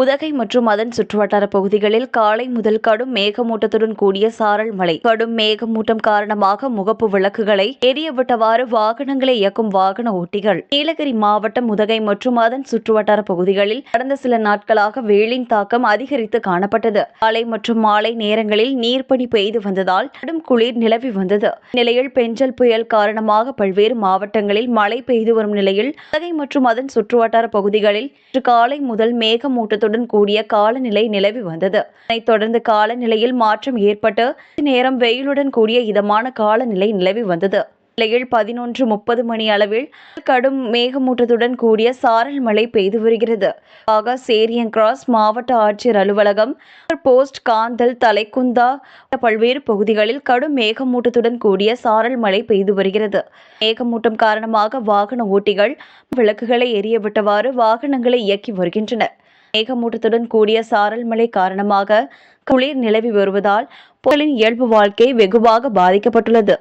உதகை மற்றும் அதன் சுற்றுவட்டார பகுதிகளில் காலை முதல் கடும் மேகமூட்டத்துடன் கூடிய சாரல் மழை. கடும் மேகமூட்டம் காரணமாக முகப்பு விளக்குகளை எரியவிட்டவாறு வாகனங்களை இயக்கும் வாகன ஓட்டிகள். நீலகிரி மாவட்டம் உதகை மற்றும் அதன் சுற்றுவட்டார பகுதிகளில் கடந்த சில நாட்களாக வெயிலின் தாக்கம் அதிகரித்து காணப்பட்டது. காலை மற்றும் மாலை நேரங்களில் நீர்ப்பனி பெய்து வந்ததால் கடும் குளிர் நிலவி வந்தது. நிலையில் பெஞ்சல் புயல் காரணமாக பல்வேறு மாவட்டங்களில் மழை பெய்து வரும் நிலையில் உதகை மற்றும் அதன் சுற்றுவட்டார பகுதிகளில் காலை முதல் மேகமூட்டத்துடன் கூடிய காலநிலை நிலவி வந்தது. இதனைத் தொடர்ந்து காலநிலையில் மாற்றம் ஏற்பட்டு நேரம் வெயிலுடன் கூடிய இதமான காலநிலை நிலவி வந்தது. நிலையில் 11:30 மணி அளவில் கடும் மேகமூட்டத்துடன் கூடிய சாரல் மழை பெய்து வருகிறது. சேரியங்கிராஸ் மாவட்ட ஆட்சியர் அலுவலகம், போஸ்ட், காந்தல், தலைக்குந்தா பல்வேறு பகுதிகளில் கடும் மேகமூட்டத்துடன் கூடிய சாரல் மழை பெய்து வருகிறது. மேகமூட்டம் காரணமாக வாகன ஓட்டிகள் விளக்குகளை எரியவிட்டவாறு வாகனங்களை இயக்கி வருகின்றனர். மேகமூட்டத்துடன் கூடிய சாரல் மழை காரணமாக குளிர் நிலவி வருவதால் பொருளின் இயல்பு வாழ்க்கை வெகுவாக பாதிக்கப்பட்டுள்ளது.